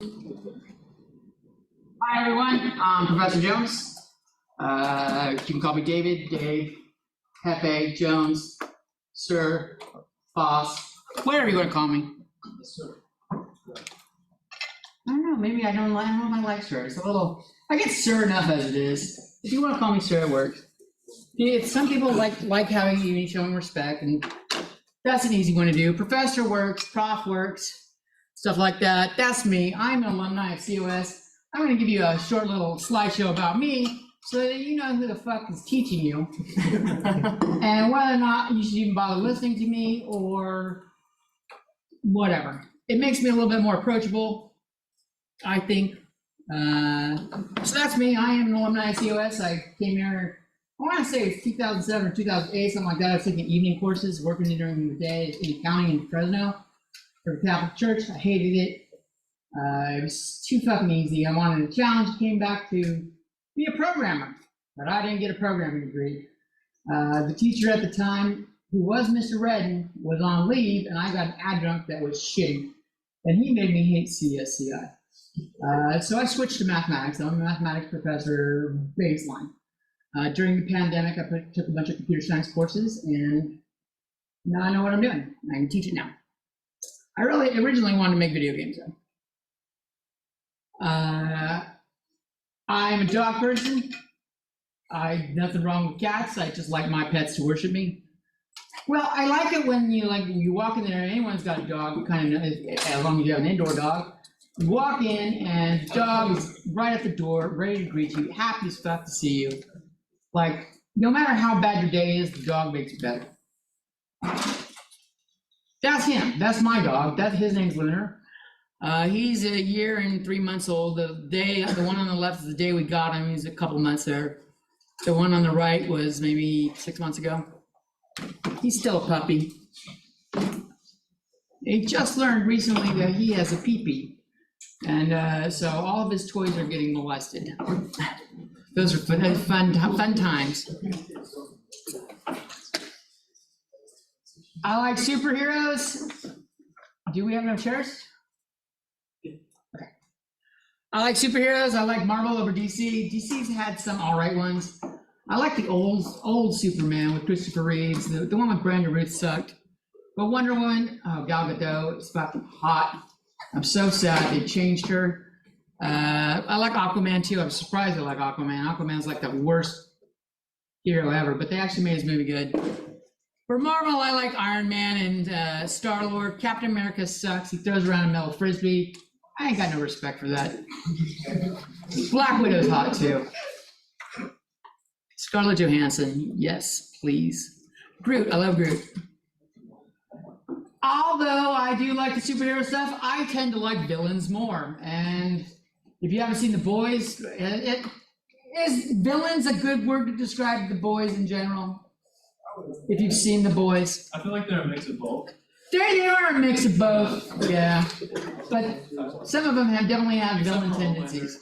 Hi everyone, I'm Professor Jones. You can call me David, Dave, Pepe, Jones, Sir, Boss, whatever you want to call me. Yes, sir. I don't know, maybe I don't know if I like Sir. It's a little, I get Sir enough as it is. If you want to call me Sir, it works. Some people like having you showing respect, and that's an easy one to do. Professor works, Prof works, stuff like that. That's me. I'm an alumni of COS. I'm going to give you a short little slideshow about me so that you know who the fuck is teaching you and whether or not you should even bother listening to me or whatever. It makes me a little bit more approachable, I think. So that's me. I am an alumni of COS. I came here, I want to say it was 2007 or 2008, something like that. I was taking evening courses, working during the day in accounting in Fresno for the Catholic Church. I hated it. It was too fucking easy. I wanted a challenge. Came back to be a programmer, but I didn't get a programming degree. The teacher at the time, who was Mr. Redden, was on leave, and I got an adjunct that was shitty, and he made me hate CSCI. So I switched to mathematics. I'm a mathematics professor baseline. During the pandemic, I took a bunch of computer science courses, and now I know what I'm doing. I can teach it now. I really originally wanted to make video games, though. I'm a dog person. Nothing wrong with cats. I just like my pets to worship me. Well, I like it when you walk in there and anyone's got a dog, kind of, as long as you have an indoor dog. You walk in and the dog is right at the door, ready to greet you, happy as fuck to see you. Like, no matter how bad your day is, the dog makes it better. That's him. That's my dog. His name's Lunar. He's a year and 3 months old. The one on the left is the day we got him. He's a couple months there. The one on the right was maybe 6 months ago. He's still a puppy. He just learned recently that he has a pee-pee. And so all of his toys are getting molested. Those are fun times. I like superheroes. Do we have enough chairs? I like superheroes. I like Marvel over DC. DC's had some all right ones. I like the old Superman with Christopher Reeves. The one with Brandon Routh sucked. But Wonder Woman, Gal Gadot is fucking hot. I'm so sad they changed her. I like Aquaman too. I'm surprised I like Aquaman. Aquaman's like the worst hero ever, but they actually made his movie good. For Marvel, I like Iron Man and Star-Lord. Captain America sucks. He throws around a metal frisbee. I ain't got no respect for that. Black Widow's hot too. Scarlett Johansson, yes, please. Groot, I love Groot. Although I do like the superhero stuff, I tend to like villains more. And if you haven't seen The Boys, is villains a good word to describe The Boys in general? If you've seen The Boys. I feel like they're a mix of both. They are a mix of both, yeah. But some of them definitely have villain tendencies.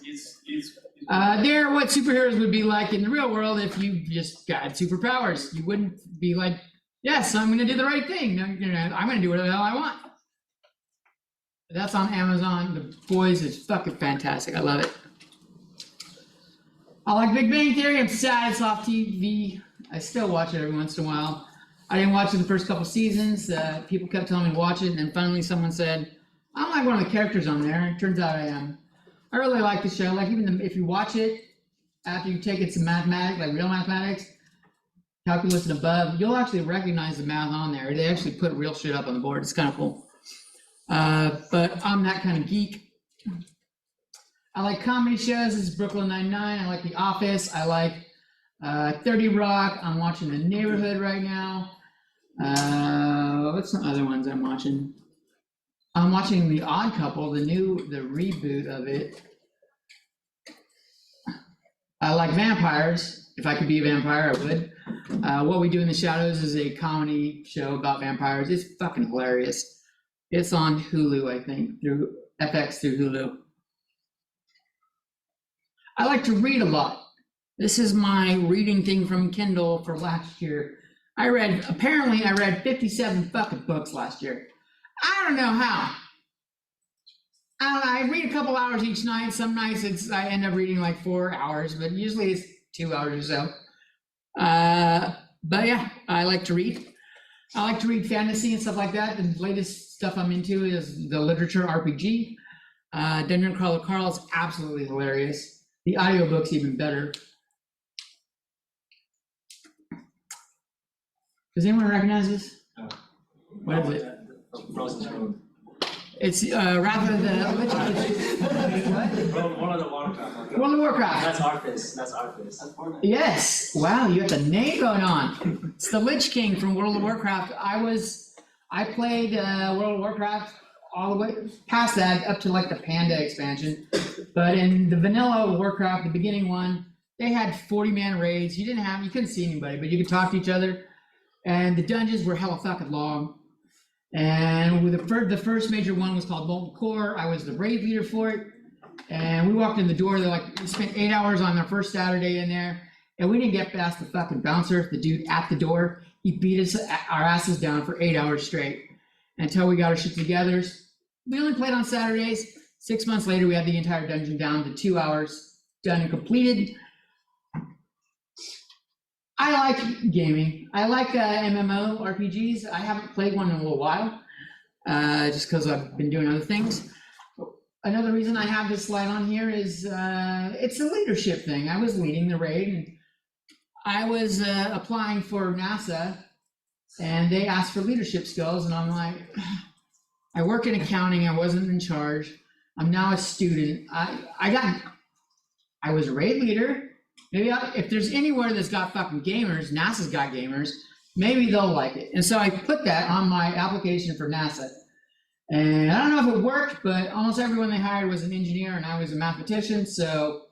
They're what superheroes would be like in the real world if you just got superpowers. You wouldn't be like, yes, I'm going to do the right thing. No, I'm going to do whatever the hell I want. That's on Amazon. The Boys is fucking fantastic. I love it. I like Big Bang Theory. I'm sad it's off TV. I still watch it every once in a while. I didn't watch it the first couple seasons. People kept telling me to watch it, and then finally someone said, I'm like one of the characters on there. It turns out I am. I really like the show. Like even if you watch it after you take it some mathematics, like real mathematics, calculus and above, you'll actually recognize the math on there. They actually put real shit up on the board. It's kind of cool. But I'm that kind of geek. I like comedy shows. This is Brooklyn Nine-Nine. I like The Office. I like 30 Rock. I'm watching The Neighborhood right now. What's some other ones I'm watching? I'm watching The Odd Couple, the reboot of it. I like vampires. If I could be a vampire, I would. What We Do in the Shadows is a comedy show about vampires. It's fucking hilarious. It's on Hulu, I think, through FX through Hulu. I like to read a lot. This is my reading thing from Kindle for last year. Apparently I read 57 fucking books last year. I don't know how. I read a couple hours each night. Some nights I end up reading like 4 hours, but usually it's 2 hours or so. But yeah, I like to read. I like to read fantasy and stuff like that. The latest stuff I'm into is the literature RPG. Dungeon Crawler Carl is absolutely hilarious. The audiobook's even better. Does anyone recognize this? What is it? Frozen. It's Wrath of the Lich King. World of Warcraft. World of Warcraft. That's Arthas. That's Arthas. Yes. Wow, you got the name going on. It's the Lich King from World of Warcraft. I played World of Warcraft all the way past that up to like the Panda expansion. But in the vanilla Warcraft, the beginning one, they had 40-man raids. You couldn't see anybody, but you could talk to each other. And the dungeons were hella fucking long. And with the first major one was called Molten Core. I was the raid leader for it. And we walked in the door. We spent 8 hours on our first Saturday in there. And we didn't get past the fucking bouncer, the dude at the door. He beat our asses down for 8 hours straight until we got our shit together. We only played on Saturdays. 6 months later, we had the entire dungeon down to 2 hours, done and completed. I like gaming. I like MMO RPGs. I haven't played one in a little while, just because I've been doing other things. Another reason I have this slide on here is it's a leadership thing. I was leading the raid, and I was applying for NASA, and they asked for leadership skills, and I'm like, I work in accounting. I wasn't in charge. I'm now a student. I was a raid leader. Maybe if there's anywhere that's got fucking gamers, NASA's got gamers, maybe they'll like it. And so I put that on my application for NASA. And I don't know if it worked, but almost everyone they hired was an engineer and I was a mathematician, so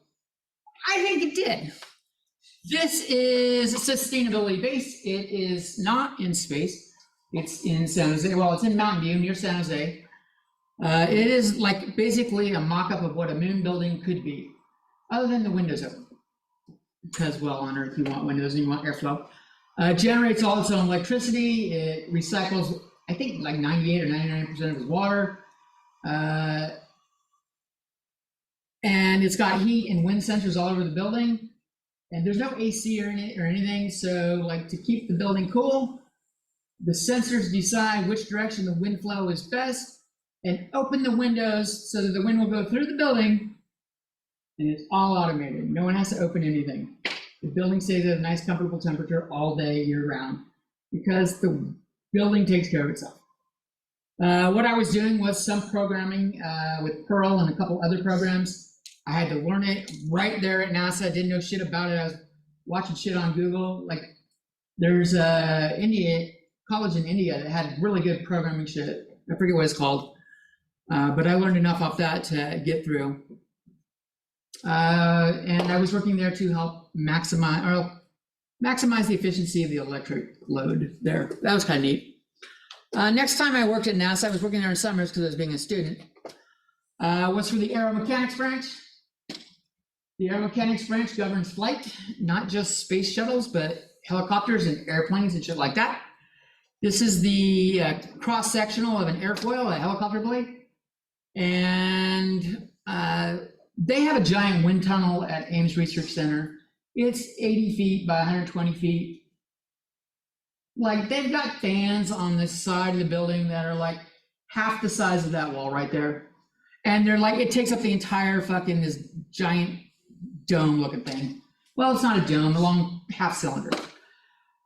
I think it did. This is sustainability based. It is not in space. It's in San Jose. Well, it's in Mountain View near San Jose. It is like basically a mock-up of what a moon building could be, other than the windows open. Because, well, on Earth, you want windows and you want airflow. Generates all its own electricity. It recycles, I think, like 98 or 99% of its water. And it's got heat and wind sensors all over the building. And there's no AC or anything. So, like, to keep the building cool, the sensors decide which direction the wind flow is best and open the windows so that the wind will go through the building. And it's all automated. No one has to open anything. The building stays at a nice, comfortable temperature all day, year round, because the building takes care of itself. What I was doing was some programming with Perl and a couple other programs. I had to learn it right there at NASA. I didn't know shit about it. I was watching shit on Google. Like, there's a college in India that had really good programming shit. I forget what it's called, but I learned enough off that to get through. And I was working there to help maximize the efficiency of the electric load there. That was kind of neat. Next time I worked at NASA, I was working there in summers because I was being a student, was for the aeromechanics branch. The aeromechanics branch governs flight, not just space shuttles, but helicopters and airplanes and shit like that. This is the cross-sectional of an airfoil, a helicopter blade. And they have a giant wind tunnel at Ames Research Center. It's 80 feet by 120 feet. Like, they've got fans on the side of the building that are like half the size of that wall right there. And they're like, it takes up the entire fucking this giant dome looking thing. Well, it's not a dome, a long half cylinder.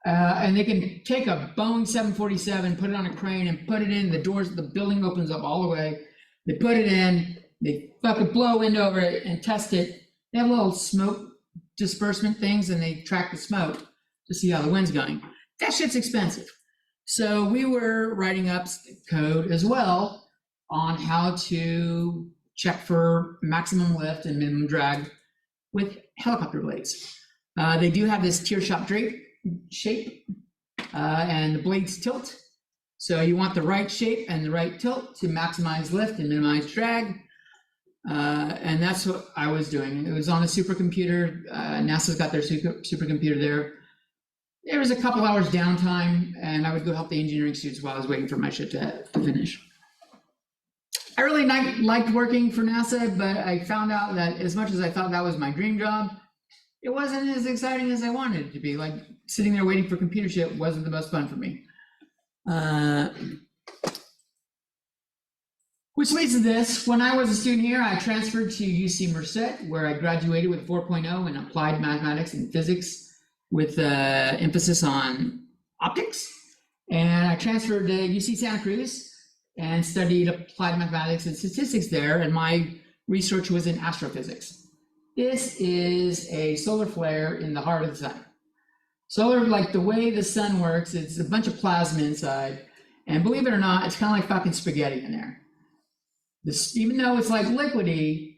And they can take a Boeing 747, put it on a crane and put it in the doors, the building opens up all the way. They put it in, they fucking blow wind over it and test it. They have little smoke disbursement things and they track the smoke to see how the wind's going. That shit's expensive. So we were writing up code as well on how to check for maximum lift and minimum drag with helicopter blades. They do have this tear shop drape shape and the blades tilt. So you want the right shape and the right tilt to maximize lift and minimize drag. And that's what I was doing. It was on a supercomputer. NASA's got their supercomputer there. There was a couple hours downtime and I would go help the engineering students while I was waiting for my shit to finish. I really liked working for NASA, but I found out that as much as I thought that was my dream job, it wasn't as exciting as I wanted it to be. Like sitting there waiting for computer shit wasn't the most fun for me. Which leads to this. When I was a student here, I transferred to UC Merced, where I graduated with 4.0 in applied mathematics and physics with emphasis on optics. And I transferred to UC Santa Cruz and studied applied mathematics and statistics there, and my research was in astrophysics. This is a solar flare in the heart of the sun. Solar, like the way the sun works, it's a bunch of plasma inside, and believe it or not, it's kind of like fucking spaghetti in there. This, even though it's like liquidy,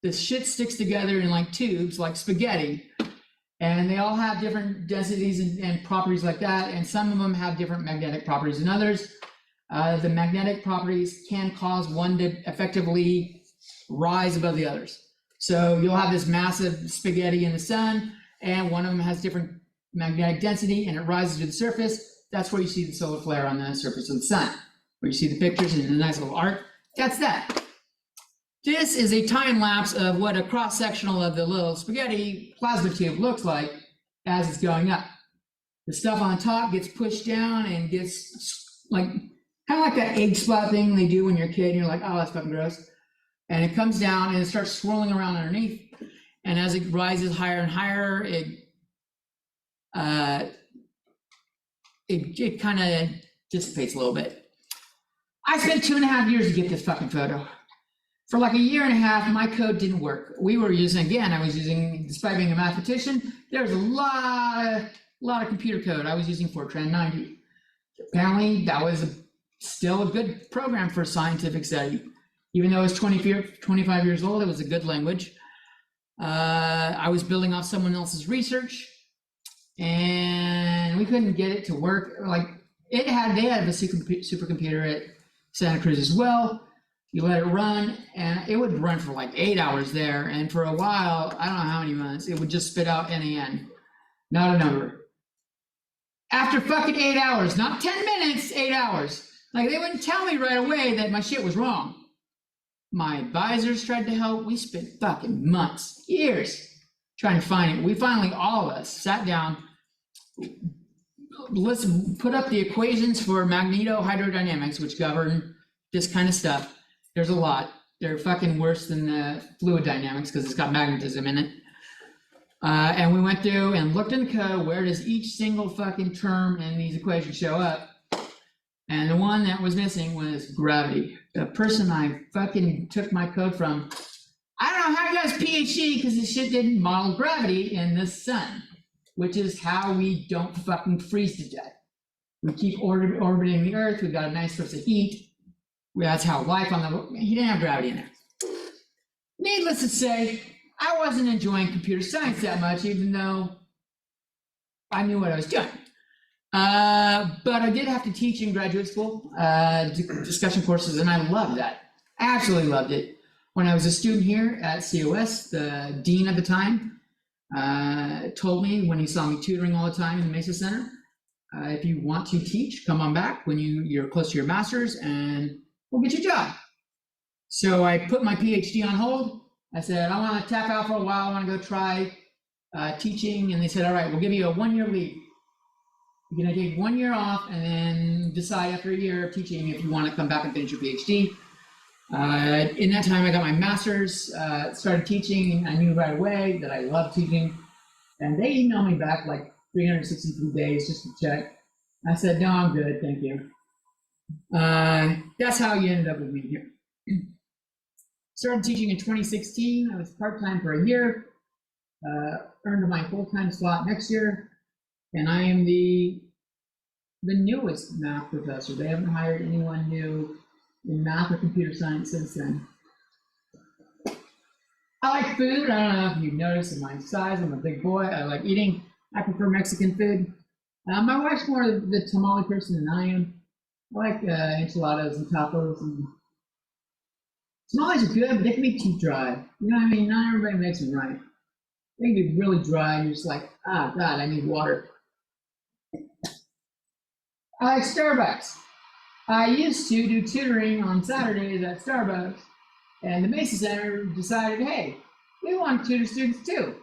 this shit sticks together in like tubes, like spaghetti, and they all have different densities and properties like that, and some of them have different magnetic properties than others. The magnetic properties can cause one to effectively rise above the others. So you'll have this massive spaghetti in the sun, and one of them has different magnetic density, and it rises to the surface. That's where you see the solar flare on the surface of the sun, where you see the pictures in a nice little arc. That's that. This is a time lapse of what a cross-sectional of the little spaghetti plasma tube looks like as it's going up. The stuff on top gets pushed down and gets like, kind of like that egg spot thing they do when you're a kid and you're like, oh, that's fucking gross. And it comes down and it starts swirling around underneath. And as it rises higher and higher, it kind of dissipates a little bit. I spent 2.5 years to get this fucking photo. For like a year and a half, my code didn't work. We were using, again, I was using, despite being a mathematician, there was a lot of computer code I was using Fortran 90. Apparently, that was still a good program for scientific study. Even though it was 25 years old, it was a good language. I was building off someone else's research, and we couldn't get it to work. Like they had a supercomputer at Santa Cruz as well. You let it run, and it would run for like 8 hours there. And for a while, I don't know how many months, it would just spit out NaN, not a number. After fucking 8 hours, not 10 minutes, 8 hours. Like they wouldn't tell me right away that my shit was wrong. My advisors tried to help. We spent fucking months, years trying to find it. We finally, all of us, sat down, let's put up the equations for magnetohydrodynamics, which govern this kind of stuff. There's a lot. They're fucking worse than the fluid dynamics because it's got magnetism in it. And we went through and looked in the code. Where does each single fucking term in these equations show up? And the one that was missing was gravity. The person I fucking took my code from, I don't know how he got his PhD because this shit didn't model gravity in the sun, which is how we don't fucking freeze to death. We keep orbiting the Earth. We've got a nice source of heat. That's how life on the, he didn't have gravity in there. Needless to say, I wasn't enjoying computer science that much, even though I knew what I was doing. But I did have to teach in graduate school, discussion courses, and I loved that. Absolutely loved it. When I was a student here at COS, the dean at the time told me when he saw me tutoring all the time in the Mesa Center, if you want to teach, come on back when you're close to your master's and we'll get you a job. So I put my PhD on hold. I said, I want to tap out for a while. I want to go try teaching. And they said, all right, we'll give you a 1-year leave. You're going to take 1 year off and then decide after a year of teaching if you want to come back and finish your PhD. In that time, I got my master's, started teaching. I knew right away that I loved teaching. And they emailed me back like 363 days just to check. I said, no, I'm good, thank you. That's how you ended up with me here. Started teaching in 2016. I was part-time for a year, earned my full-time slot next year, and I am the newest math professor. They haven't hired anyone new in math or computer science since then. I like food. I don't know if you've noticed in my size, I'm a big boy. I like eating. I prefer Mexican food. My wife's more the tamale person than I am. I like enchiladas and tacos. And tamales are good, but they can be too dry. You know what I mean? Not everybody makes them right. They can be really dry, and you're just like, ah, God, I need water. I like Starbucks. I used to do tutoring on Saturdays at Starbucks, and the Mesa Center decided, hey, we want to tutor students too.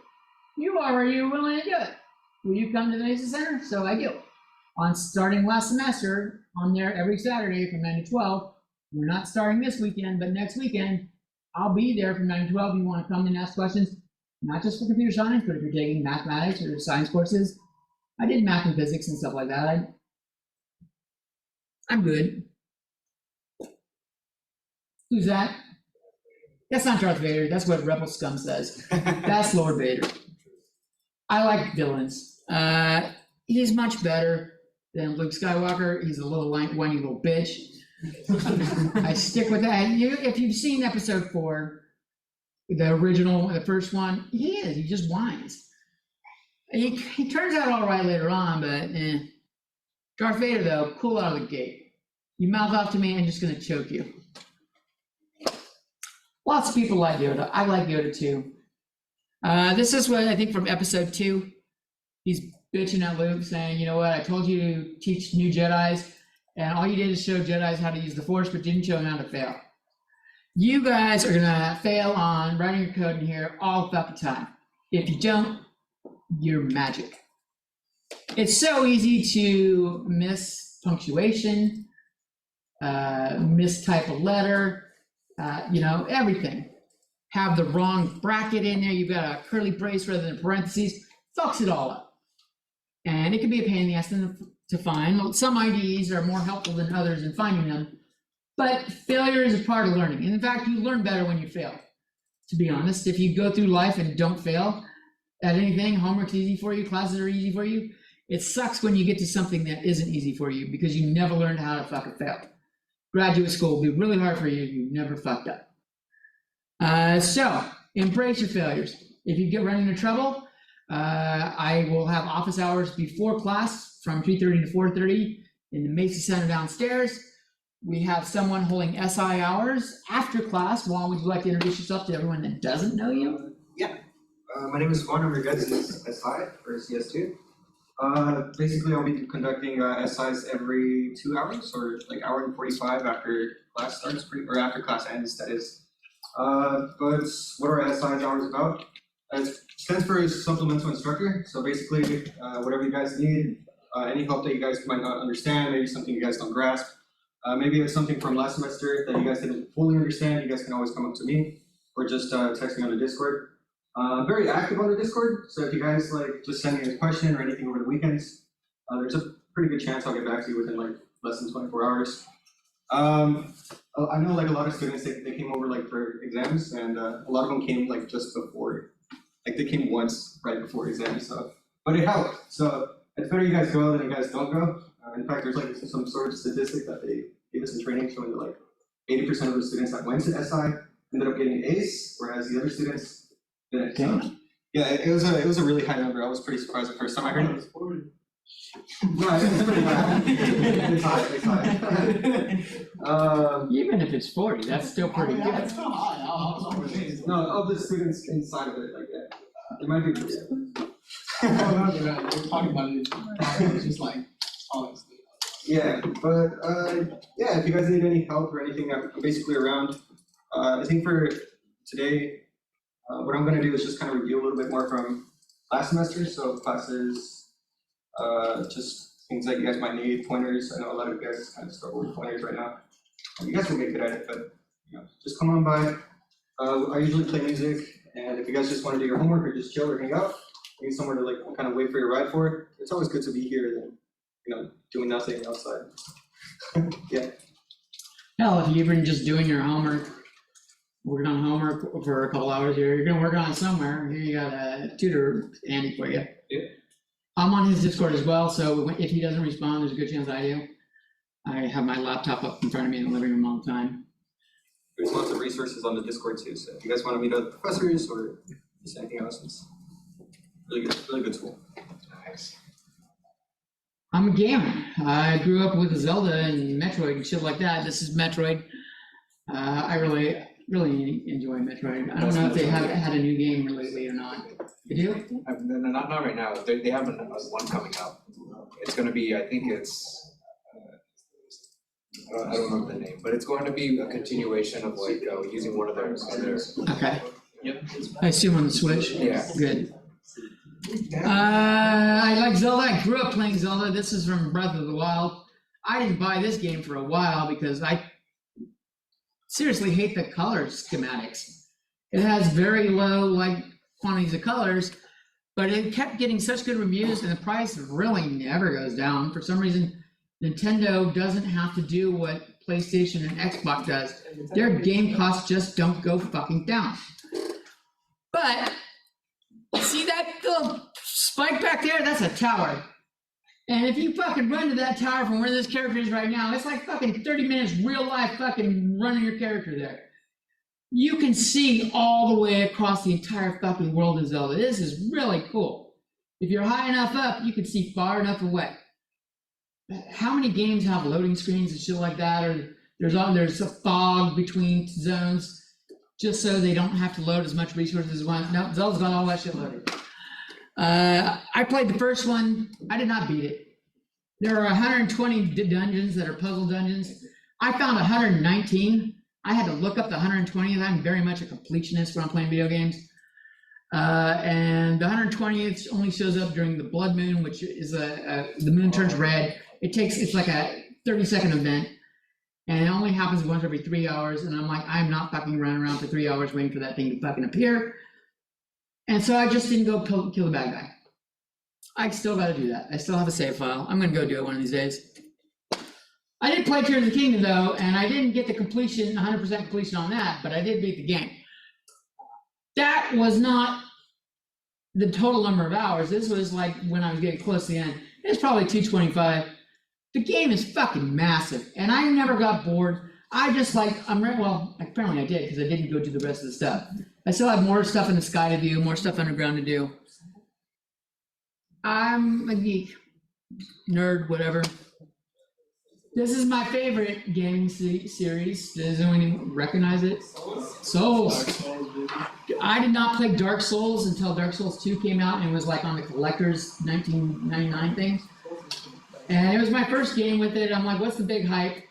Are you willing to do it? Will you come to the Mesa Center? So I do. On starting last semester, I'm there every Saturday from 9 to 12. We're not starting this weekend, but next weekend, I'll be there from 9 to 12. You want to come and ask questions, not just for computer science, but if you're taking mathematics or science courses. I did math and physics and stuff like that. I'm good. Who's that? That's not Darth Vader. That's what Rebel Scum says. That's Lord Vader. I like villains. He's much better than Luke Skywalker. He's a little whiny little bitch. I stick with that. If you've seen episode 4, the original, the first one, he just whines. He turns out all right later on, but Darth Vader, though, cool out of the gate. You mouth off to me, I'm just going to choke you. Lots of people like Yoda. I like Yoda too. This is what I think from episode 2. He's bitching at Luke, saying, you know what, I told you to teach new Jedis, and all you did is show Jedis how to use the Force, but didn't show them how to fail. You guys are gonna fail on writing your code in here all about the time. If you don't, you're magic. It's so easy to miss punctuation, mistype a letter, everything. Have the wrong bracket in there. You've got a curly brace rather than parentheses. Fucks it all up. And it can be a pain in the ass to find. Some IDEs are more helpful than others in finding them. But failure is a part of learning. And in fact, you learn better when you fail. To be honest, if you go through life and don't fail at anything, homework's easy for you, classes are easy for you. It sucks when you get to something that isn't easy for you because you never learned how to fucking fail. Graduate school will be really hard for you if you never fucked up. So embrace your failures. If you get running into trouble, I will have office hours before class from 3:30 to 4:30 in the Mesa Center downstairs. We have someone holding SI hours after class. Juan, would you like to introduce yourself to everyone that doesn't know you? My name is Juan. I'm your guys' SI or CS2. Basically, I'll be conducting SIs every 2 hours, or like hour and 45 after class starts, or after class ends, that is. But what are SIs hours about? It stands for supplemental instructor. So basically, whatever you guys need, any help that you guys might not understand, maybe something you guys don't grasp, maybe it's something from last semester that you guys didn't fully understand, you guys can always come up to me, or just text me on the Discord. I'm very active on the Discord, so if you guys just send me a question or anything over the weekends, there's a pretty good chance I'll get back to you within less than 24 hours. I know a lot of students, they came over for exams, and a lot of them came just before, they came once right before exams, so, but it helped. So it's better you guys go than you guys don't go. In fact, there's some sort of statistic that they gave us in training showing that 80% of the students that went to SI ended up getting A's, whereas the other students didn't. So, yeah, it was a really high number. I was pretty surprised the first time I heard it. No, it's pretty high. It's high. It's high. Even if it's 40, that's still pretty good. That's still high. No, of the students inside of it, it might be. We're talking about it. It's just honestly. Yeah, but yeah, if you guys need any help or anything, I'm basically around. I think for today, what I'm going to do is just kind of review a little bit more from last semester. So classes, just things that you guys might need, pointers. I know a lot of you guys kind of struggle with pointers right now. You guys will get good at it, but just come on by. I usually play music, and if you guys just want to do your homework or just chill or hang out, need somewhere to kind of wait for your ride for, it's always good to be here than doing nothing outside. Yeah. Hell, if you've been just doing your homework, working on homework for a couple hours here, you're gonna work on it somewhere. Here you got a tutor handy for you. Yeah. I'm on his Discord as well, so if he doesn't respond, there's a good chance I do. I have my laptop up in front of me in the living room all the time. There's lots of resources on the Discord too, so if you guys want to meet other professors or just anything else, it's really good tool. Nice. I'm a gamer. I grew up with Zelda and Metroid and shit like that. This is Metroid. I really enjoy Metroid. I don't know if they have had a new game lately or not. They do? No, not right now. They have one coming up. It's going to be, I think it's I don't remember the name, but it's going to be a continuation of like using one of their other. Okay, Yep. I assume on the Switch? Yeah. Good. I like Zelda. I grew up playing Zelda. This is from Breath of the Wild. I didn't buy this game for a while because I seriously hate the color schematics. It has very low like quantities of colors, but it kept getting such good reviews and the price really never goes down. For some reason, Nintendo doesn't have to do what PlayStation and Xbox does. Their game costs just don't go fucking down. But see that little spike back there? That's a tower. And if you fucking run to that tower from where this character is right now, it's like fucking 30 minutes real life fucking running your character there. You can see all the way across the entire fucking world of Zelda. This is really cool. If you're high enough up, you can see far enough away. How many games have loading screens and shit like that? Or there's a fog between zones just so they don't have to load as much resources as one. No, Zelda's got all that shit loaded. I played the first one. I did not beat it. There are 120 dungeons that are puzzle dungeons. I found 119. I had to look up the 120th. I'm very much a completionist when I'm playing video games. And the 120th only shows up during the blood moon, which is the moon turns red. It's like a 30-second event. And it only happens once every 3 hours. And I'm like, I'm not fucking running around for 3 hours waiting for that thing to fucking appear. And so I just didn't go kill the bad guy. I still got to do that. I still have a save file. I'm going to go do it one of these days. I did play Tears of the Kingdom though, and I didn't get the completion, 100% completion on that, but I did beat the game. That was not the total number of hours. This was like when I was getting close to the end. It's probably 225. The game is fucking massive, and I never got bored. I just like, well, apparently I did because I didn't go do the rest of the stuff. I still have more stuff in the sky to do, more stuff underground to do. I'm a geek, nerd, whatever. This is my favorite gaming series. Does anyone recognize it? Souls. I did not play Dark Souls until Dark Souls 2 came out and it was like on the collector's 1999 thing. And it was my first game with it. I'm like, what's the big hype?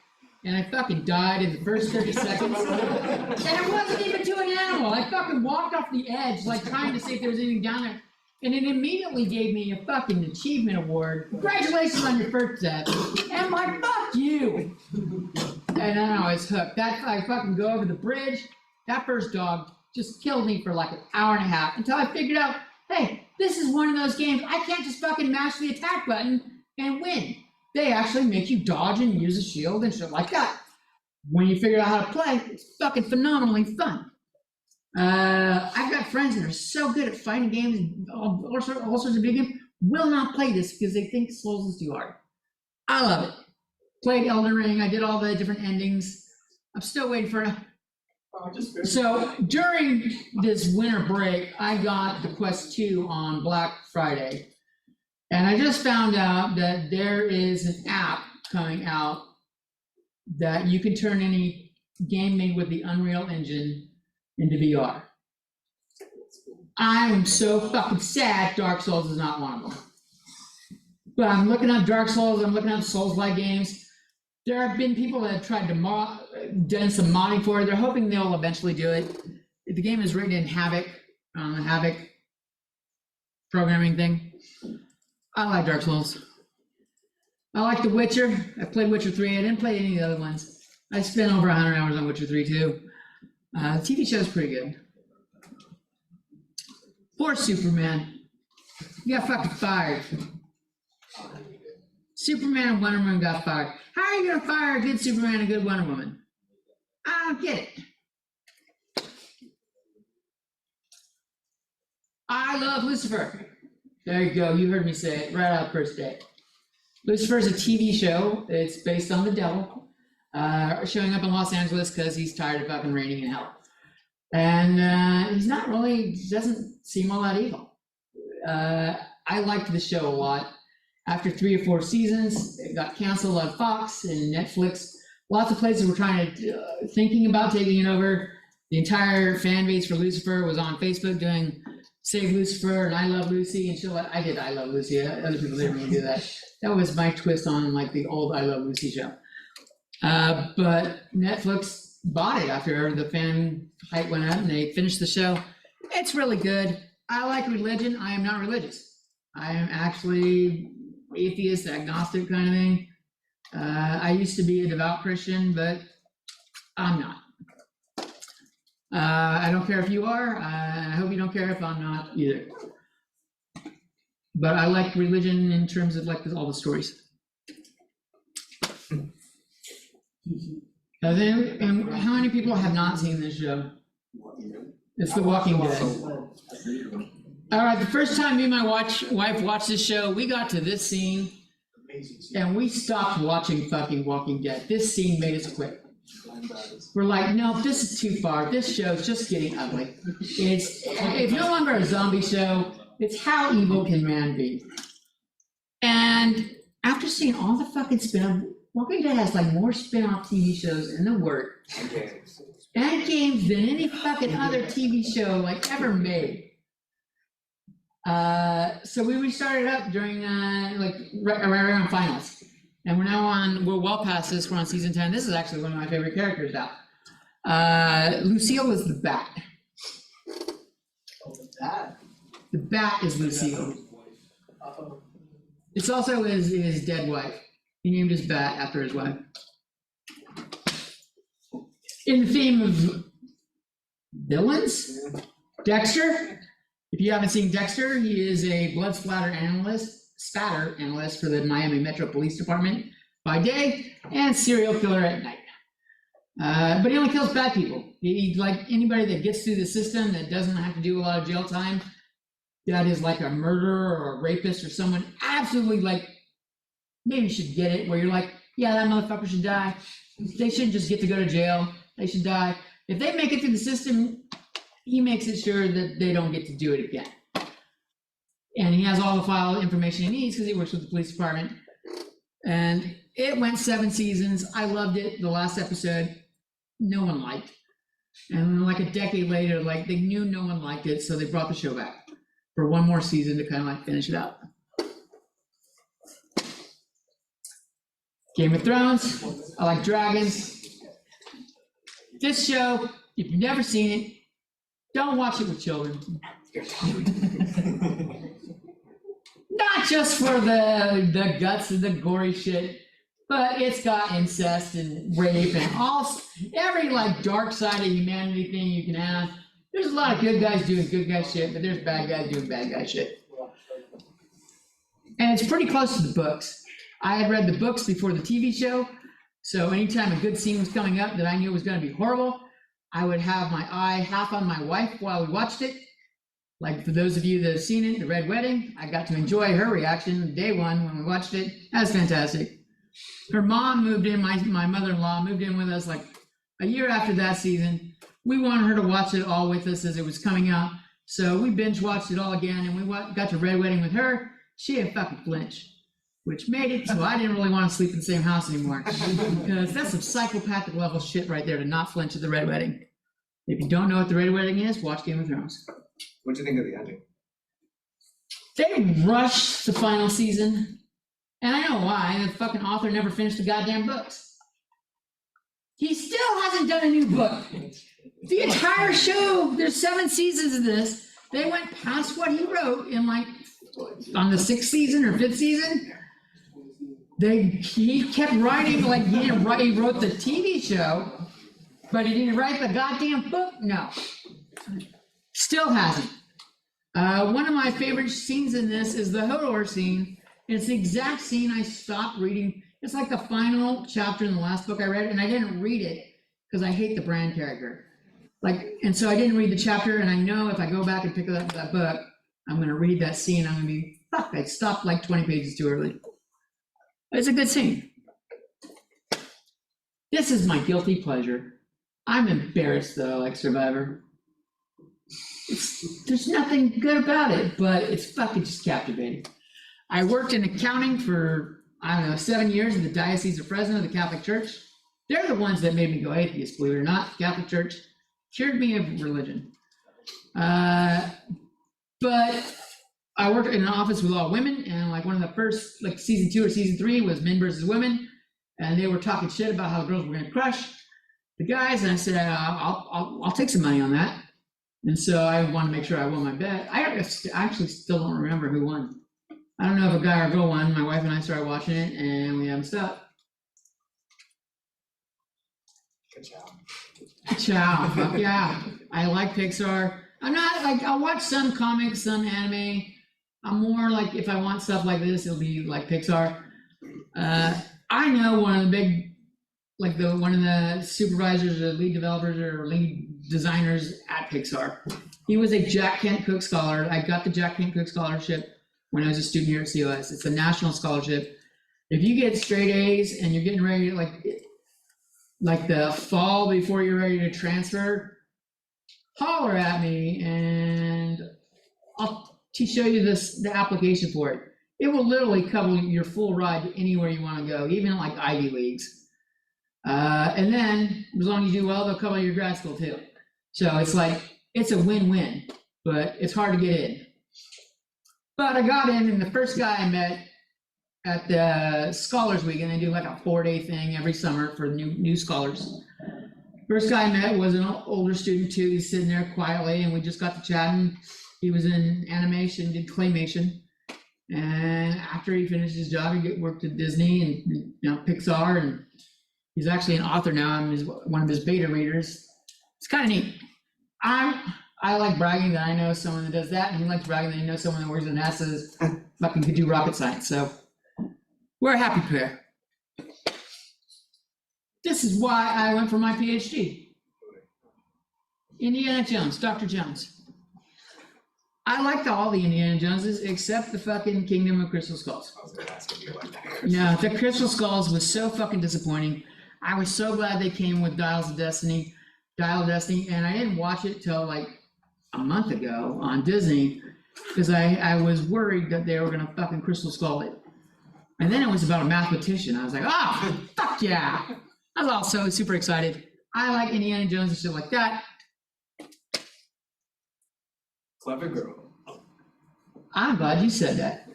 And I fucking died in the first 30 seconds. And it wasn't even to an animal. I fucking walked off the edge, like trying to see if there was anything down there. And it immediately gave me a fucking achievement award. Congratulations on your first death. And I'm like, fuck you. And then I was hooked. I fucking go over the bridge. That first dog just killed me for like an hour and a half until I figured out, hey, this is one of those games. I can't just fucking mash the attack button and win. They actually make you dodge and use a shield and shit like that. When you figure out how to play, it's fucking phenomenally fun. I've got friends that are so good at fighting games, all sorts of big games, will not play this because they think Souls is too hard. I love it. Played Elden Ring. I did all the different endings. I'm still waiting for So during this winter break, I got the Quest 2 on Black Friday. And I just found out that there is an app coming out that you can turn any game made with the Unreal Engine into VR. I'm so fucking sad Dark Souls is not one of them. But I'm looking up Dark Souls, I'm looking up Souls-like games. There have been people that have tried to done some modding for it. They're hoping they'll eventually do it. The game is written in Havok, the Havok programming thing. I like Dark Souls. I like The Witcher. I played Witcher 3. I didn't play any of the other ones. I spent over 100 hours on Witcher 3 too. The TV show's pretty good. Poor Superman. He got fucking fired. Superman and Wonder Woman got fired. How are you gonna fire a good Superman and a good Wonder Woman? I don't get it. I love Lucifer. There you go. You heard me say it right out first day. Lucifer is a TV show. It's based on the devil showing up in Los Angeles because he's tired of fucking raining in hell. And he's not really, doesn't seem all that evil. I liked the show a lot. After 3 or 4 seasons, it got canceled on Fox and Netflix. Lots of places were thinking about taking it over. The entire fan base for Lucifer was on Facebook doing Save Lucifer and I Love Lucy and shit. I did I Love Lucy. Other people didn't really do that. That was my twist on like the old I Love Lucy show. But Netflix bought it after the fan hype went up and they finished the show. It's really good. I like religion. I am not religious. I am actually atheist, agnostic kind of thing. I used to be a devout Christian, but I'm not. I don't care if you are. I hope you don't care if I'm not either. But I like religion in terms of like all the stories. And how many people have not seen this show? It's The Walking Dead. All right, the first time me and my wife watched this show, we got to this scene, and we stopped watching fucking Walking Dead. This scene made us quit. We're like, no, this is too far. This show's just getting ugly. It's no longer a zombie show. It's how evil can man be. And after seeing all the fucking spin-off, Walking Dead has like more spin-off TV shows in the works and games than any fucking other TV show like ever made. So we restarted up during right around finals. And we're well past this, we're on season 10. This is actually one of my favorite characters out. Lucille is the bat. The bat is Lucille. It's also his dead wife. He named his bat after his wife. In the theme of villains, Dexter. If you haven't seen Dexter, he is a blood spatter analyst for the Miami Metro Police Department by day and serial killer at night. But he only kills bad people. He like anybody that gets through the system that doesn't have to do a lot of jail time, that is like a murderer or a rapist or someone absolutely like, maybe you should get it, where you're like, yeah, that motherfucker should die. They shouldn't just get to go to jail. They should die. If they make it through the system, he makes it sure that they don't get to do it again. And he has all the file information he needs because he works with the police department. And it went 7 seasons. I loved it. The last episode, no one liked. And like a decade later, like they knew no one liked it, so they brought the show back for one more season to kind of like finish it out. Game of Thrones. I like dragons. This show, if you've never seen it, don't watch it with children. Not just for the guts and the gory shit, but it's got incest and rape and every like dark side of humanity thing you can have. There's a lot of good guys doing good guy shit, but there's bad guys doing bad guy shit. And it's pretty close to the books. I had read the books before the TV show, so anytime a good scene was coming up that I knew was going to be horrible, I would have my eye half on my wife while we watched it. Like for those of you that have seen it, The Red Wedding, I got to enjoy her reaction day one when we watched it. That was fantastic. Her mom moved in, my mother-in-law moved in with us like a year after that season. We wanted her to watch it all with us as it was coming out. So we binge watched it all again and we got to Red Wedding with her. She didn't fucking flinch, which made it so I didn't really want to sleep in the same house anymore. Because that's some psychopathic level shit right there to not flinch at The Red Wedding. If you don't know what The Red Wedding is, watch Game of Thrones. What'd you think of the ending? They rushed the final season, and I know why. The fucking author never finished the goddamn books. He still hasn't done a new book. The entire show, there's 7 seasons of this. They went past what he wrote in like, on the 6th season or 5th season. He kept writing, like he wrote the TV show, but he didn't write the goddamn book? No. Still hasn't. One of my favorite scenes in this is the Hodor scene. It's the exact scene I stopped reading. It's like the final chapter in the last book I read, and I didn't read it because I hate the Bran character. And so I didn't read the chapter, and I know if I go back and pick up that book, I'm going to read that scene. I'm going to be, fuck, I stopped like 20 pages too early. It's a good scene. This is my guilty pleasure. I'm embarrassed though, like Survivor. There's nothing good about it, but it's fucking just captivating. I worked in accounting for, 7 years in the Diocese of Fresno, the Catholic Church. They're the ones that made me go atheist, believe it or not. The Catholic Church cured me of religion. But I worked in an office with all women, and like one of the first, like season 2 or season 3 was men versus women. and they were talking shit about how the girls were gonna crush the guys, and I said, I'll take some money on that. And so I wanted to make sure I won my bet. I actually still don't remember who won. I don't know if a guy or a girl won. My wife and I started watching it, and we haven't stopped. Good job. Ciao, fuck yeah. I like Pixar. I'm not like, I'll watch some comics, some anime. I'm more like, if I want stuff like this, it'll be like Pixar. I know one of the big, like one of the supervisors or lead developers or lead designers at Pixar. He was a Jack Kent Cook Scholar. I got the Jack Kent Cook Scholarship when I was a student here at COS. It's a national scholarship. If you get straight A's and you're getting ready to like the fall before you're ready to transfer, holler at me and I'll show you the application for it. It will literally cover your full ride to anywhere you want to go, even like Ivy Leagues. And then as long as you do well, they'll cover your grad school too. So it's like, it's a win-win, but it's hard to get in. But I got in, and the first guy I met at the Scholars Week, and they do like a 4-day thing every summer for new scholars. First guy I met was an older student too. He's sitting there quietly, and we just got to chatting. He was in animation, did claymation. And after he finished his job, he worked at Disney and Pixar, and he's actually an author now. I'm one of his beta readers. It's kind of neat. I like bragging that I know someone that does that, and he likes bragging that he knows someone that works at NASA fucking could do rocket science. So we're a happy pair. This is why I went for my PhD. Indiana Jones, Dr. Jones. I liked all the Indiana Joneses except the fucking Kingdom of Crystal Skulls. I was gonna ask if you like that. Yeah, the Crystal Skulls was so fucking disappointing. I was so glad they came with Dial of Destiny, and I didn't watch it till like a month ago on Disney because I was worried that they were gonna fucking Crystal Skull it. And then it was about a mathematician. I was like, oh, fuck yeah. I was also super excited. I like Indiana Jones and shit like that. Clever girl. I'm glad you said that.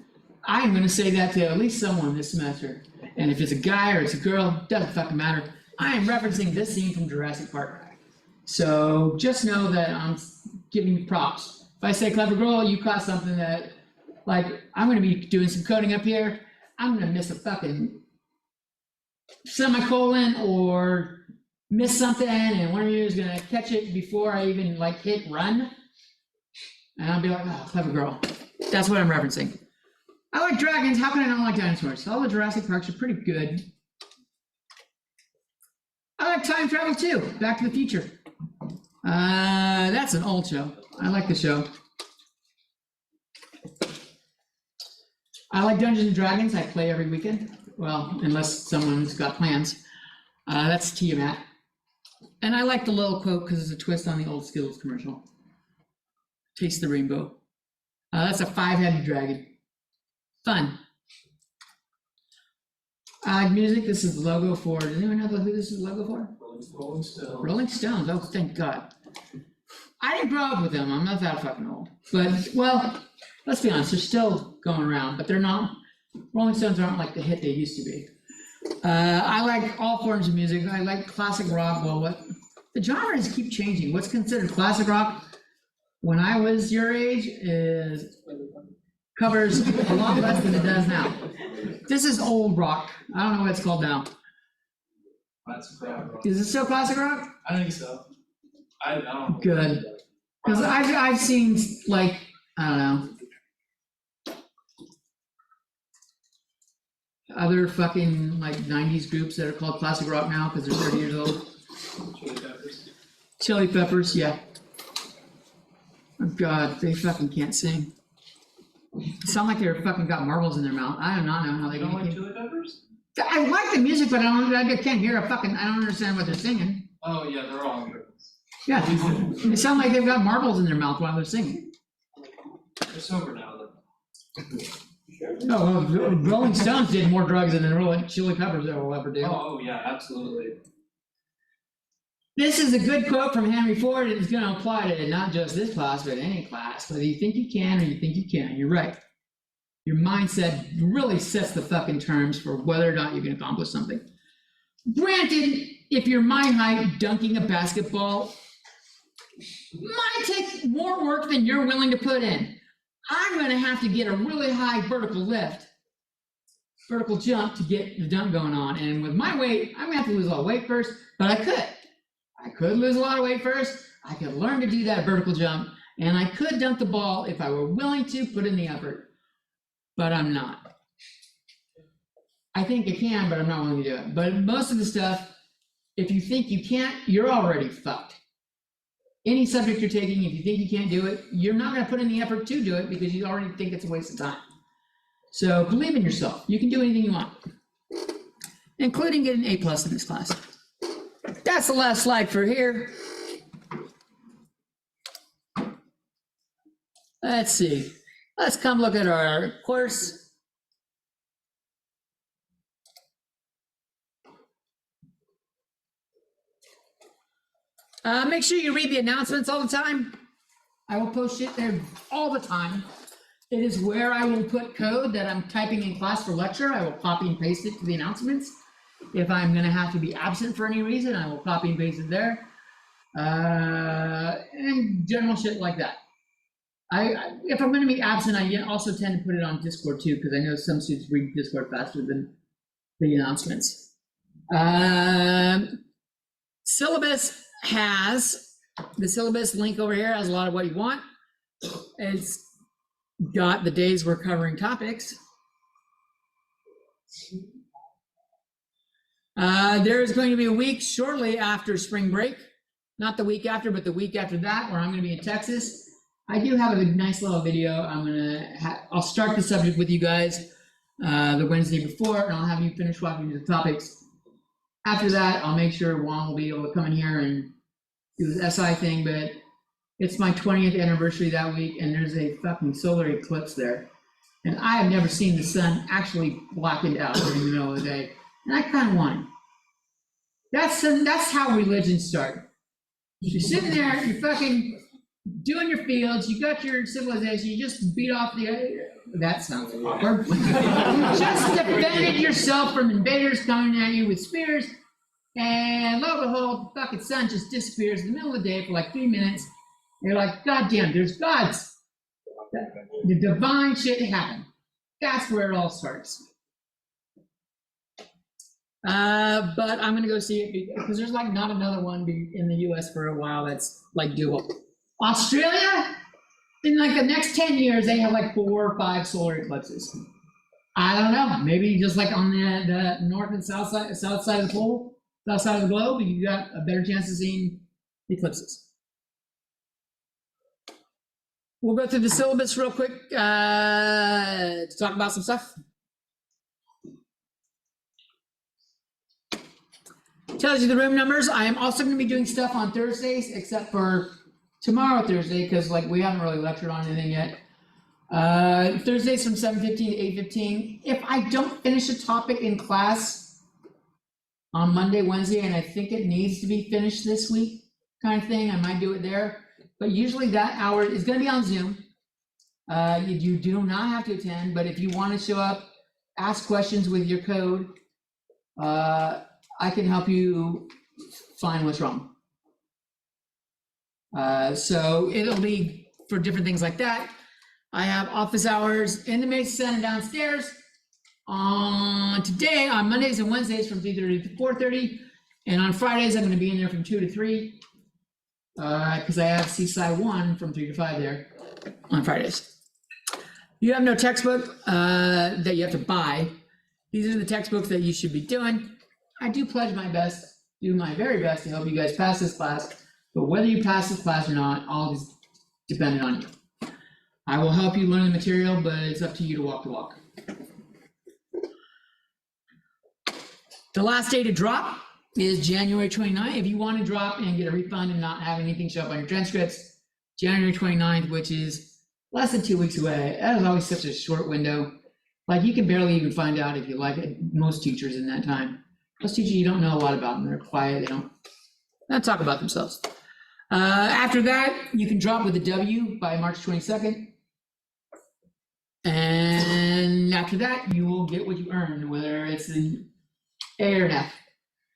I'm going to say that to at least someone this semester. And if it's a guy or it's a girl, doesn't fucking matter. I am referencing this scene from Jurassic Park. So just know that I'm giving you props. If I say clever girl, you caught something that, like, I'm going to be doing some coding up here. I'm going to miss a fucking semicolon or miss something, and one of you is going to catch it before I even, like, hit run. And I'll be like, oh, clever girl. That's what I'm referencing. I like dragons. How can I not like dinosaurs? All the Jurassic Parks are pretty good. I like time travel too. Back to the Future. That's an old show. I like the show. I like Dungeons and Dragons. I play every weekend. Well, unless someone's got plans. That's Tiamat. And I like the little quote because it's a twist on the old Skittles commercial. Taste the rainbow. That's a 5-headed dragon. Fun. I like music. This is the logo for, does anyone know who this is the logo for? Rolling Stones. Rolling Stones. Oh, thank God. I didn't grow up with them. I'm not that fucking old. But, well, let's be honest. They're still going around, but they're not. Rolling Stones aren't like the hit they used to be. I like all forms of music. I like classic rock. Well, the genres keep changing. What's considered classic rock when I was your age covers a lot less than it does now. This is old rock. I don't know what it's called now. That's crap. Is it still classic rock? I think so. I don't know. Good. Because I've seen, like, I don't know, other fucking like 90s groups that are called classic rock now because they're 30 years old. Chili Peppers. Chili Peppers, yeah. Oh God, they fucking can't sing. They sound like they're fucking got marbles in their mouth. I do not know how they You don't like can. Chili Peppers? I like the music, but I can't hear a fucking, I don't understand what they're singing. Oh yeah, they're all good. Yeah, they sound like they've got marbles in their mouth while they're singing. They're sober now though. No, Rolling Stones did more drugs than the Chili Peppers will ever do. Oh yeah, absolutely. This is a good quote from Henry Ford, and it's going to apply to not just this class, but any class. Whether you think you can or you think you can't, you're right. Your mindset really sets the fucking terms for whether or not you can accomplish something. Granted, if you're my height, dunking a basketball might take more work than you're willing to put in. I'm gonna have to get a really high vertical jump to get the dunk going on. And with my weight, I'm gonna have to lose a lot of weight first, but I could lose a lot of weight first. I could learn to do that vertical jump, and I could dunk the ball if I were willing to put in the effort, but I'm not. I think I can, but I'm not willing to do it. But most of the stuff, if you think you can't, you're already fucked. Any subject you're taking, if you think you can't do it, you're not going to put in the effort to do it because you already think it's a waste of time. So believe in yourself. You can do anything you want, including getting an A+ in this class. That's the last slide for here. Let's see. Let's come look at our course. Make sure you read the announcements all the time. I will post shit there all the time. It is where I will put code that I'm typing in class for lecture. I will copy and paste it to the announcements. If I'm going to have to be absent for any reason, I will copy and paste it there. And general shit like that. If I'm going to be absent, I also tend to put it on Discord too, because I know some students read Discord faster than the announcements. Syllabus has, the syllabus link over here has a lot of what you want. It's got the days we're covering topics. There's going to be a week shortly after spring break, not the week after, but the week after that, where I'm going to be in Texas. I do have a nice little video. I'll start the subject with you guys the Wednesday before, and I'll have you finish walking through the topics. After that, I'll make sure Juan will be able to come in here and do his SI thing, but it's my 20th anniversary that week, and there's a fucking solar eclipse there. And I have never seen the sun actually blackened out during the middle of the day. And I kind of want it. That's how religions start. You're sitting there, you're fucking doing your fields, you got your civilization, you just beat off that sounds awkward. You just defended yourself from invaders coming at you with spears, and lo and behold, the fucking sun just disappears in the middle of the day for like 3 minutes. You're like, God damn, there's gods. The divine shit happened. That's where it all starts. But I'm gonna go see it because there's like not another one in the US for a while that's like doable. Australia, in like the next 10 years, they have like 4 or 5 solar eclipses. I don't know, maybe just like on the north and south side of the pole, south side of the globe, you got a better chance of seeing eclipses. We'll go through the syllabus real quick to talk about some stuff. Tells you the room numbers. I am also going to be doing stuff on Thursdays, except for tomorrow Thursday, because like we haven't really lectured on anything yet. Thursdays from 7:15 to 8:15. If I don't finish a topic in class on Monday, Wednesday, and I think it needs to be finished this week, kind of thing, I might do it there. But usually that hour is going to be on Zoom. You do not have to attend, but if you want to show up, ask questions with your code, I can help you find what's wrong. So it'll be for different things like that. I have office hours in the Mesa Center downstairs on Mondays and Wednesdays from 3:30 to 4:30. And on Fridays, I'm going to be in there from 2 to 3 because I have CSCI 1 from 3 to 5 there on Fridays. You have no textbook that you have to buy. These are the textbooks that you should be doing. I do pledge my best, do my very best to help you guys pass this class, but whether you pass this class or not, all is dependent on you. I will help you learn the material, but it's up to you to walk the walk. The last day to drop is January 29th. If you want to drop and get a refund and not have anything show up on your transcripts, January 29th, which is less than 2 weeks away. That is always such a short window. Like you can barely even find out if you like it, most teachers in that time. Most teachers you don't know a lot about them. They're quiet. They don't talk about themselves. After that, you can drop with a W by March 22nd. And after that, you will get what you earned, whether it's an A or an F.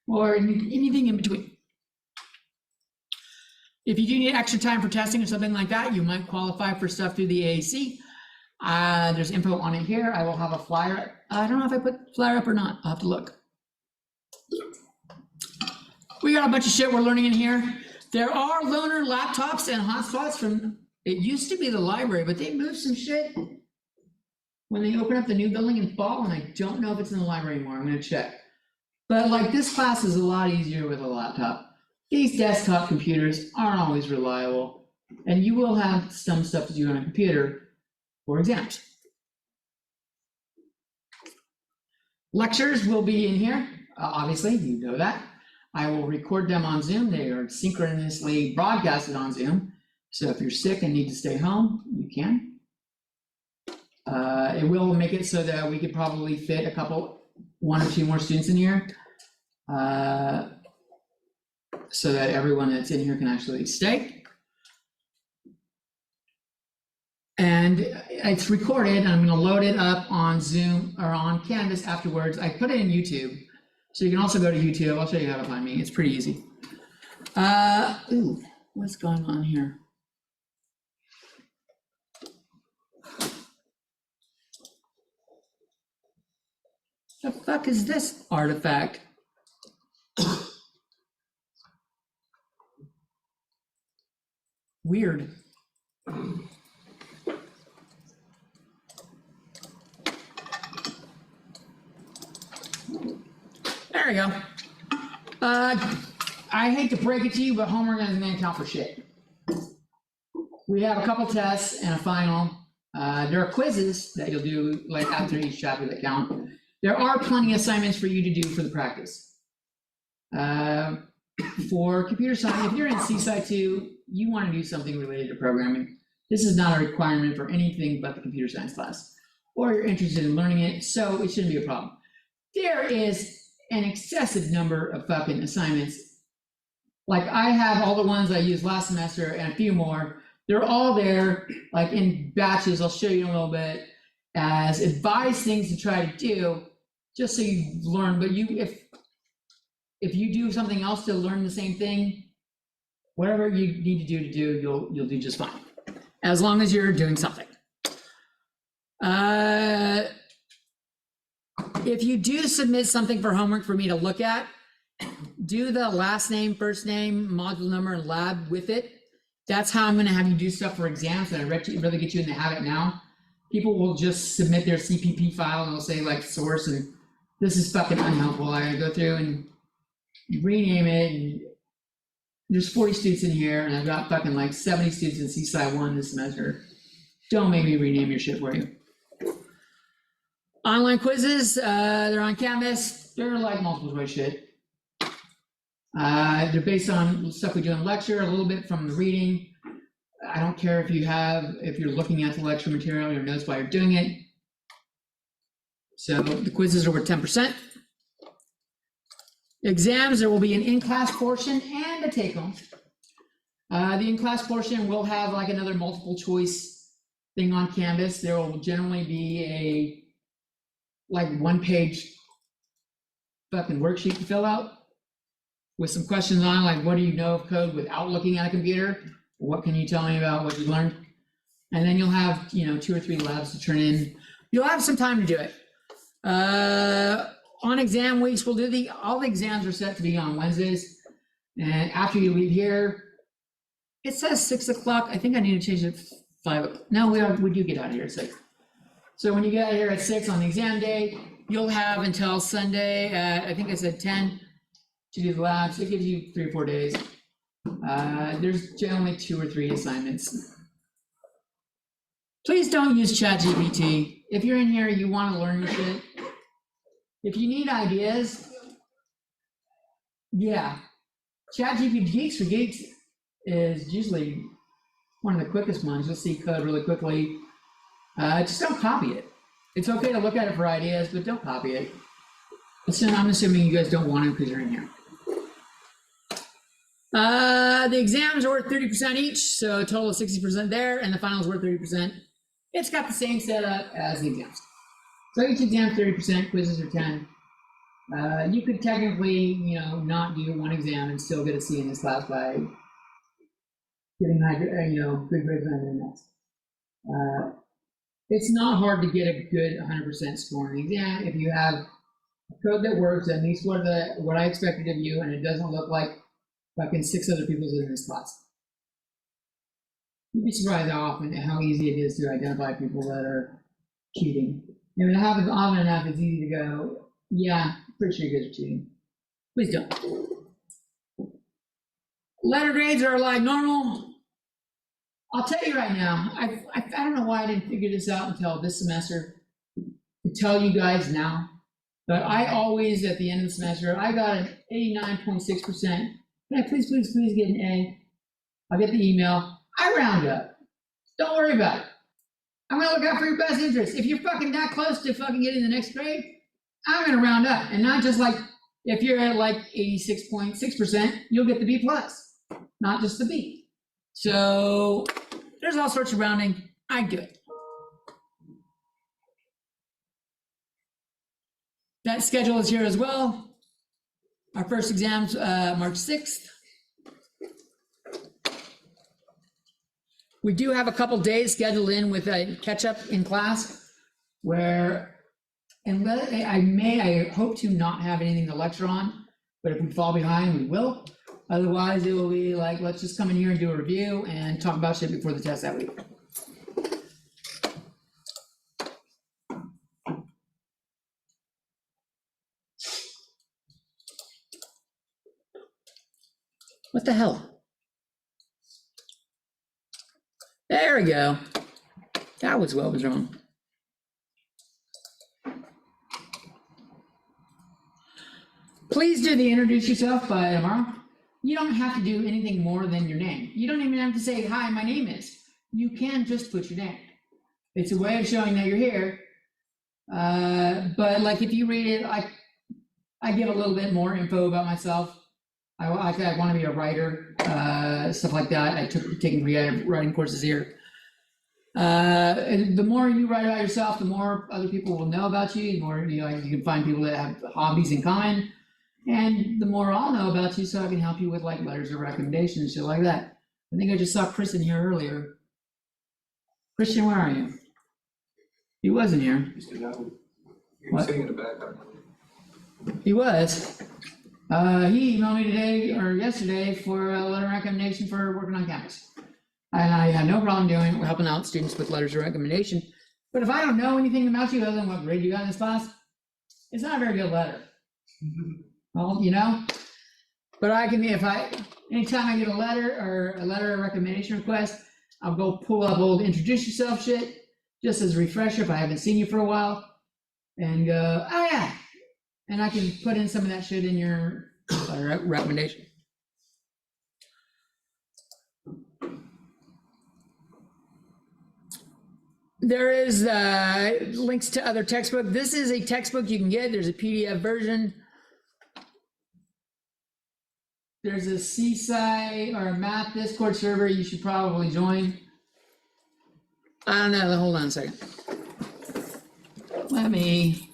or anything in between. If you do need extra time for testing or something like that, you might qualify for stuff through the AAC. There's info on it here. I will have a flyer. I don't know if I put the flyer up or not. I'll have to look. We got a bunch of shit we're learning in here. There are loaner laptops and hotspots from, it used to be the library, but they moved some shit when they open up the new building in fall, and I don't know if it's in the library anymore. I'm gonna check. But like this class is a lot easier with a laptop. These desktop computers aren't always reliable, and you will have some stuff to do on a computer for exams. Lectures will be in here, obviously, you know that. I will record them on Zoom. They are synchronously broadcasted on Zoom. So if you're sick and need to stay home, you can. It will make it so that we could probably fit one or two more students in here. So that everyone that's in here can actually stay. And it's recorded, and I'm gonna load it up on Zoom or on Canvas afterwards. I put it in YouTube. So you can also go to YouTube. I'll show you how to find me. It's pretty easy. Ooh, what's going on here? The fuck is this artifact? Weird. There we go. I hate to break it to you, but homework doesn't count for shit. We have a couple tests and a final. There are quizzes that you'll do like after each chapter that count. There are plenty of assignments for you to do for the practice. For computer science, if you're in CSCI 2, you want to do something related to programming. This is not a requirement for anything but the computer science class, or you're interested in learning it, so it shouldn't be a problem. There is an excessive number of fucking assignments. Like I have all the ones I used last semester and a few more. They're all there, like in batches. I'll show you in a little bit as advised things to try to do, just so you learn. But if you do something else to learn the same thing, whatever you need to do, you'll do just fine, as long as you're doing something. If you do submit something for homework for me to look at, do the last name, first name, module number, and lab with it. That's how I'm going to have you do stuff for exams, and I'd really get you in the habit now. People will just submit their CPP file and they'll say like source, and this is fucking unhelpful. I gotta go through and rename it, and there's 40 students in here, and I've got fucking like 70 students in CSCI 1 this semester. Don't make me rename your shit for you. Online quizzes, they're on Canvas. They're like multiple choice shit. They're based on stuff we do in lecture, a little bit from the reading. I don't care if you're looking at the lecture material, your notes while you're doing it. So the quizzes are worth 10%. Exams, there will be an in-class portion and a take-home. The in-class portion will have like another multiple choice thing on Canvas. There will generally be a like 1-page fucking worksheet to fill out with some questions on, like, what do you know of code without looking at a computer? What can you tell me about what you learned? And then you'll have, 2 or 3 labs to turn in. You'll have some time to do it. On exam weeks, all the exams are set to be on Wednesdays. And after you leave here, it says 6 o'clock. I think I need to change it to 5. No, we do get out of here at 6. So when you get out of here at 6 on the exam day, you'll have until Sunday at, I think I said 10 to do the labs. It gives you 3 or 4 days. There's generally 2 or 3 assignments. Please don't use ChatGPT. If you're in here, you want to learn your shit. If you need ideas, yeah, ChatGPT Geeks for Geeks is usually one of the quickest ones. You'll see code really quickly. Just don't copy it. It's okay to look at it for ideas, but don't copy it. I'm assuming you guys don't want it because you're in here. The exams are worth 30% each, so a total of 60% there, and the finals worth 30%. It's got the same setup as the exams. So each exam 30%, quizzes are 10. You could technically, not do one exam and still get a C in this class by getting good grades on the next. It's not hard to get a good 100% score in the exam if you have a code that works, that meets what I expected of you, and it doesn't look like fucking 6 other people's in this class. You'd be surprised how easy it is to identify people that are cheating. If it happens often enough, it's easy to go, yeah, pretty sure you guys are cheating. Please don't. Letter grades are like normal. I'll tell you right now, I don't know why I didn't figure this out until this semester, to tell you guys now, but I always, at the end of the semester, I got an 89.6%. Can I please get an A? I'll get the email. I round up. Don't worry about it. I'm gonna look out for your best interest. If you're fucking that close to fucking getting the next grade, I'm gonna round up, and not just like, if you're at like 86.6%, you'll get the B plus, not just the B. So there's all sorts of rounding. I do it. That schedule is here as well. Our first exam's March 6th. We do have a couple days scheduled in with a catch-up in class where, and I hope to not have anything to lecture on, but if we fall behind, we will. Otherwise, it will be like, let's just come in here and do a review and talk about shit before the test that week. What the hell? There we go. That was what was wrong. Please do the introduce yourself by tomorrow. You don't have to do anything more than your name. You don't even have to say, hi, my name is. You can just put your name. It's a way of showing that you're here. But like if you read it, I give a little bit more info about myself. I want to be a writer, stuff like that. I taking writing courses here. And the more you write about yourself, the more other people will know about you. The more you can find people that have hobbies in common, and the more I'll know about you, so I can help you with like letters of recommendation and shit like that. I think I just saw Chris in here earlier. Christian, where are you? He wasn't here. You're sitting in the back. He was. He emailed me today or yesterday for a letter of recommendation for working on campus. And I had no problem helping out students with letters of recommendation. But if I don't know anything about you other than what grade you got in this class, it's not a very good letter. Well, but anytime I get a letter or a letter of recommendation request, I'll go pull up old introduce yourself shit, just as a refresher if I haven't seen you for a while, and go, oh yeah. And I can put in some of that shit in your recommendation. There is links to other textbook. This is a textbook you can get. There's a PDF version. There's a CSCI or a math Discord server you should probably join. I don't know. Hold on a second. Let me